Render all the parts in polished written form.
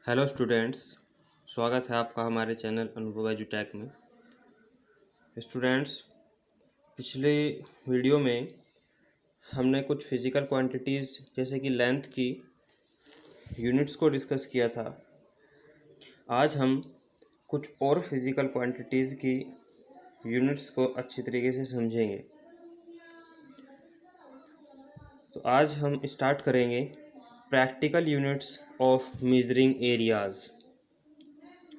Hello students, स्वागत है आपका हमारे चैनल अनुभव एजुटेक में। स्टूडेंट्स, पिछले वीडियो में हमने कुछ फिज़िकल क्वांटिटीज़ जैसे कि लेंथ की यूनिट्स को डिस्कस किया था। आज हम कुछ और फिज़िकल क्वांटिटीज़ की यूनिट्स को अच्छी तरीके से समझेंगे। तो आज हम स्टार्ट करेंगे practical units of measuring areas.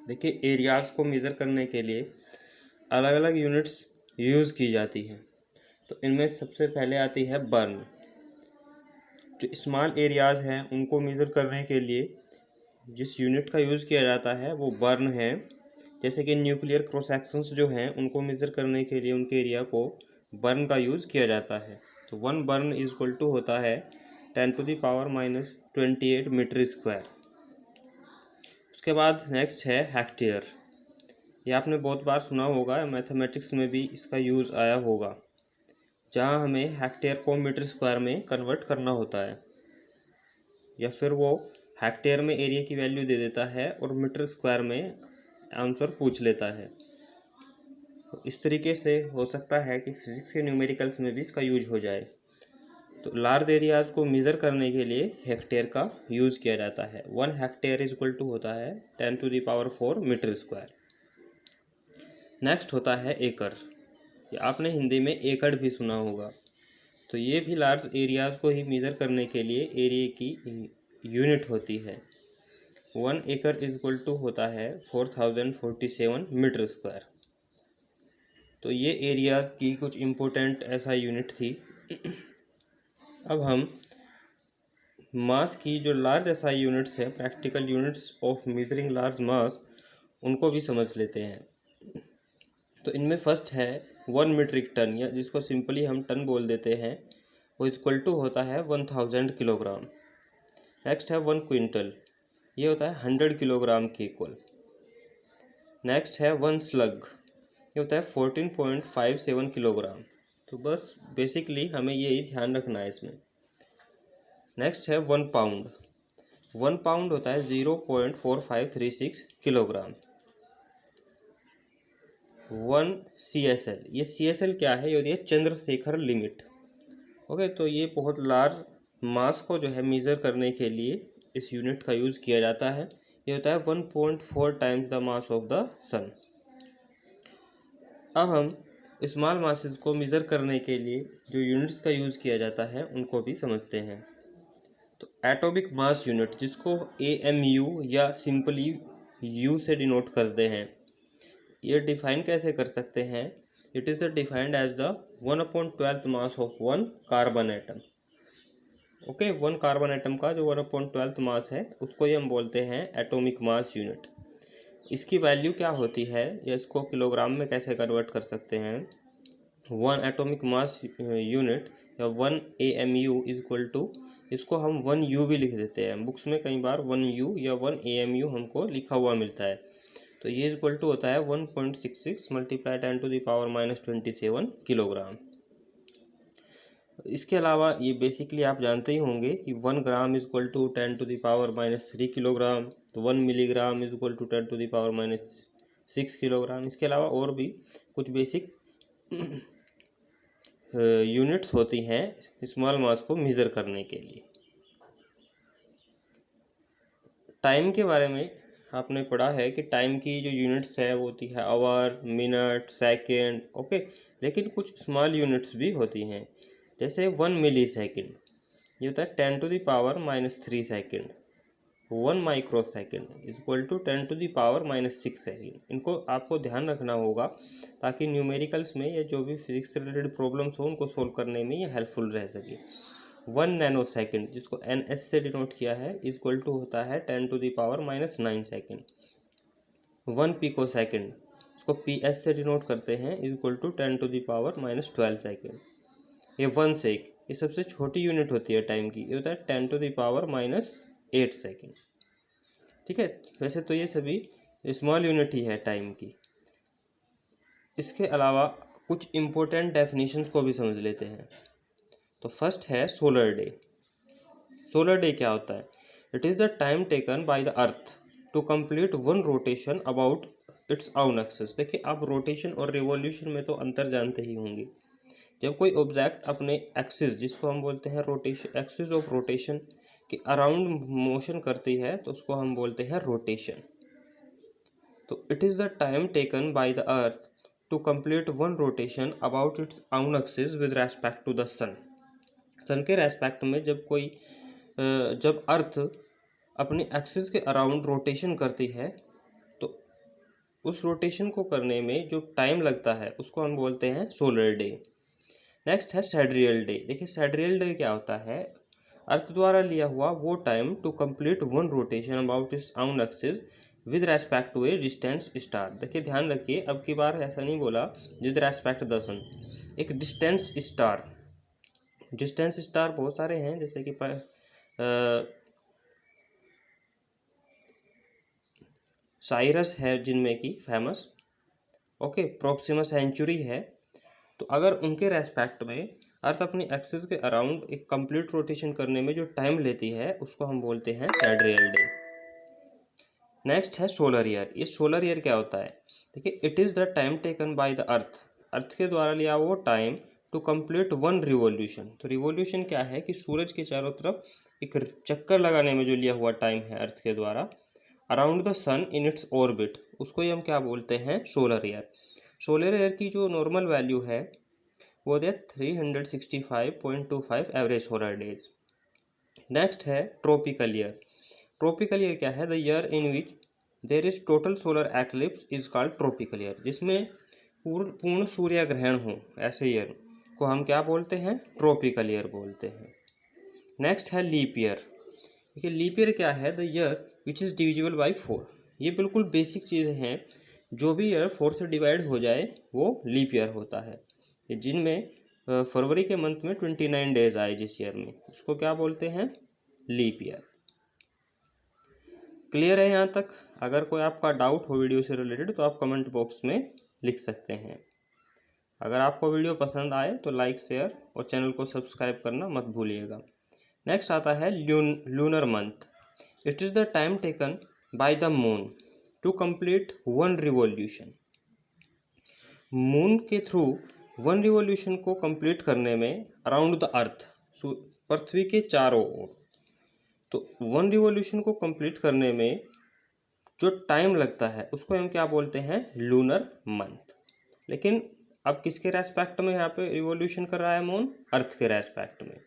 देखिए, एरियाज़ को मेज़र करने के लिए अलग अलग यूनिट्स यूज़ की जाती हैं। तो इनमें सबसे पहले आती है बर्न। जो स्मॉल एरियाज़ हैं उनको मेज़र करने के लिए जिस यूनिट का यूज़ किया जाता है वो बर्न है। जैसे कि न्यूक्लियर क्रॉस सेक्शंस जो हैं उनको मेज़र करने के लिए उनके एरिया को बर्न का यूज़ किया जाता है। तो 1 बर्न इज इक्वल टू होता है 10⁻⁻28 मीटर स्क्वायर। उसके बाद नेक्स्ट है हेक्टेयर। ये आपने बहुत बार सुना होगा, मैथमेटिक्स में भी इसका यूज़ आया होगा, जहाँ हमें हेक्टेयर को मीटर स्क्वायर में कन्वर्ट करना होता है, या फिर वो हेक्टेयर में एरिया की वैल्यू दे देता है और मीटर स्क्वायर में आंसर पूछ लेता है। तो इस तरीके से हो सकता है कि फिजिक्स के न्यूमेरिकल्स में भी इसका यूज हो जाए। तो लार्ज एरियाज़ को मेज़र करने के लिए हेक्टेयर का यूज़ किया जाता है। 1 हेक्टेयर इज इक्वल टू होता है 10⁴ मीटर स्क्वायर। नेक्स्ट होता है एकड़। ये आपने हिंदी में एकड़ भी सुना होगा। तो ये भी लार्ज एरियाज़ को ही मेज़र करने के लिए एरिया की यूनिट होती है। 1 एकड़ इज इक्वल टू होता है 4047 मीटर स्क्वायर। तो ये एरियाज़ की कुछ इम्पोर्टेंट ऐसा यूनिट थी। अब हम मास की जो लार्ज एसआई यूनिट्स है, practical units of measuring large मास, उनको भी समझ लेते हैं। तो इनमें फर्स्ट है 1 मीट्रिक टन, या जिसको सिंपली हम टन बोल देते हैं, वो इक्वल टू होता है 1000 किलोग्राम। नेक्स्ट है 1 क्विंटल, ये होता है 100 किलोग्राम के इक्वल। नेक्स्ट है 1 स्लग, ये होता है 14.57 किलोग्राम। तो बस बेसिकली हमें यही ध्यान रखना है इसमें। नेक्स्ट है 1 पाउंड। 1 पाउंड होता है 0.4536 किलोग्राम। 1 CSL, ये CSL क्या है? ये होती है चंद्रशेखर लिमिट। ओके, तो ये बहुत लार्ज मास को जो है मेज़र करने के लिए इस यूनिट का यूज़ किया जाता है। ये होता है 1.4 times the mass of the sun. अब हम स्मॉल मासेस को मेज़र करने के लिए जो यूनिट्स का यूज़ किया जाता है उनको भी समझते हैं। तो एटॉमिक मास यूनिट, जिसको AMU या सिंपली U से डिनोट करते हैं, ये डिफाइन कैसे कर सकते हैं? It is the defined as the 1/12 mass of 1 carbon atom. Okay, 1 carbon atom का जो 1/12 मास है उसको ही हम बोलते हैं एटॉमिक मास यूनिट। इसकी वैल्यू क्या होती है, या इसको किलोग्राम में कैसे कन्वर्ट कर सकते हैं? 1 एटॉमिक मास यूनिट या 1 AMU इज इक्वल टू, इसको हम 1U भी लिख देते हैं। बुक्स में कई बार 1U या 1 AMU हमको लिखा हुआ मिलता है। तो ये इक्वल टू होता है 1.66 मल्टीप्लाई 10⁻27 किलोग्राम। इसके अलावा ये बेसिकली आप जानते ही होंगे कि 1 gram is equal to 10⁻³ kilogram. तो 1 milligram is equal to 10⁻6 kilogram. इसके अलावा और भी कुछ बेसिक यूनिट्स होती हैं स्मॉल मास को मेज़र करने के लिए। टाइम के बारे में आपने पढ़ा है कि टाइम की जो यूनिट्स है वो होती है आवर, मिनट, सेकेंड। ओके, लेकिन कुछ स्मॉल यूनिट्स भी होती हैं, जैसे 1 मिली सेकेंड, ये होता है 10⁻³ second. 1 micro second is equal to 10⁻⁻6 second. इनको आपको ध्यान रखना होगा ताकि न्यूमेरिकल्स में या जो भी फिजिक्स से रिलेटेड प्रॉब्लम्स हो उनको सोल्व करने में ये हेल्पफुल रह सके। 1 नैनो सेकेंड, जिसको NS से डिनोट किया है, इज इक्वल टू होता है 10⁻⁻9 सेकेंड। 1 पिको सेकेंड, इसको PS से डिनोट करते हैं, इज इक्वल टू 10⁻12 सेकेंड। ये 1 सेक, ये सबसे छोटी यूनिट होती है टाइम की, ये होता है 10⁻⁻8 सेकेंड। ठीक है, वैसे तो ये सभी स्मॉल यूनिट ही है टाइम की। इसके अलावा कुछ इम्पोर्टेंट डेफिनेशंस को भी समझ लेते हैं। तो फर्स्ट है सोलर डे। सोलर डे क्या होता है? It is the time taken by the earth to complete one rotation about its own axis. देखिए आप रोटेशन और रिवॉल्यूशन में तो अंतर जानते ही होंगे। जब कोई ऑब्जेक्ट अपने एक्सिस, जिसको हम बोलते हैं रोटेशन, एक्सिस ऑफ रोटेशन के अराउंड मोशन करती है तो उसको हम बोलते हैं रोटेशन। तो it is the time taken by the earth to complete one rotation about its own axis with respect to the sun. Sun के रेस्पेक्ट में जब अर्थ अपनी एक्सिस के अराउंड रोटेशन करती है तो उस रोटेशन को करने में जो टाइम लगता है उसको हम बोलते हैं सोलर डे। नेक्स्ट है सैड्रियल डे। देखिए सैड्रियल डे क्या होता है, अर्थ द्वारा लिया हुआ वो time to complete one rotation about its own axis with respect to a distance star. देखिए ध्यान रखिए, अब की बार ऐसा नहीं बोला विद रेस्पेक्ट द सन, एक डिस्टेंस स्टार। डिस्टेंस स्टार बहुत सारे हैं, जैसे कि साइरस है जिनमें की फेमस, ओके, प्रोक्सिमा सेंचुरी है। तो अगर उनके रेस्पेक्ट में अर्थ अपनी एक्सिस के अराउंड एक कंप्लीट रोटेशन करने में जो टाइम लेती है उसको हम बोलते हैं सैड्रियल डे। नेक्स्ट है सोलर ईयर। ये सोलर ईयर क्या होता है, देखिए it is the time taken by the earth, earth के द्वारा लिया वो time to complete one revolution. तो रिवॉल्यूशन क्या है कि सूरज के चारों तरफ एक चक्कर लगाने में जो लिया हुआ टाइम है अर्थ के द्वारा around the sun in its orbit, उसको ही हम क्या बोलते हैं, सोलर ईयर। सोलर ईयर की जो नॉर्मल वैल्यू है वो है 365.25 एवरेज सोलर डेज। नेक्स्ट है ट्रॉपिकल ईयर। ट्रॉपिकल ईयर क्या है, the year in which there is total solar eclipse is called tropical year. जिसमें पूर्ण सूर्य ग्रहण हो, ऐसे ईयर को हम क्या बोलते हैं, ट्रॉपिकल ईयर बोलते हैं। नेक्स्ट है लीप ईयर। देखिए लीप ईयर क्या है, the year which is divisible by 4। ये बिल्कुल बेसिक चीज़ें हैं, जो भी ईयर 4 से डिवाइड हो जाए वो लीप ईयर होता है। जिनमें फरवरी के मंथ में 29 डेज आए जिस ईयर में, उसको क्या बोलते हैं, लीप ईयर। क्लियर है यहाँ तक? अगर कोई आपका डाउट हो वीडियो से रिलेटेड तो आप कमेंट बॉक्स में लिख सकते हैं। अगर आपको वीडियो पसंद आए तो लाइक, शेयर और चैनल को सब्सक्राइब करना मत भूलिएगा। नेक्स्ट आता है lunar month. It is the time taken by the moon to complete one revolution. Moon के थ्रू वन रिवॉल्यूशन को कंप्लीट करने में अराउंड द अर्थ, पृथ्वी के चारों ओर, तो वन रिवॉल्यूशन को कंप्लीट करने में जो टाइम लगता है उसको हम क्या बोलते हैं, लूनर मंथ। लेकिन अब किसके रेस्पेक्ट में यहाँ पे रिवॉल्यूशन कर रहा है मून, अर्थ के रेस्पेक्ट में।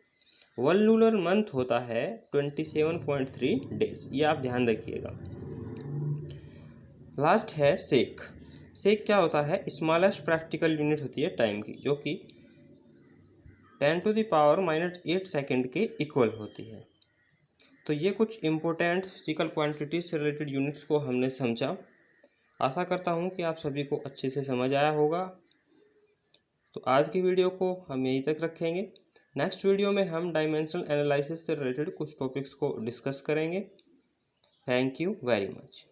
वन लूनर मंथ होता है 27.3 डेज, ये आप ध्यान रखिएगा। लास्ट है सेक। सेक क्या होता है, स्मॉलेस्ट प्रैक्टिकल यूनिट होती है टाइम की, जो कि 10⁻⁻8 सेकेंड के इक्वल होती है। तो ये कुछ इम्पोर्टेंट फिजिकल क्वांटिटीज से रिलेटेड यूनिट्स को हमने समझा। आशा करता हूँ कि आप सभी को अच्छे से समझ आया होगा। तो आज की वीडियो को हम यहीं तक रखेंगे। नेक्स्ट वीडियो में हम डायमेंशनल एनालिसिस से रिलेटेड कुछ टॉपिक्स को डिस्कस करेंगे। Thank you very much.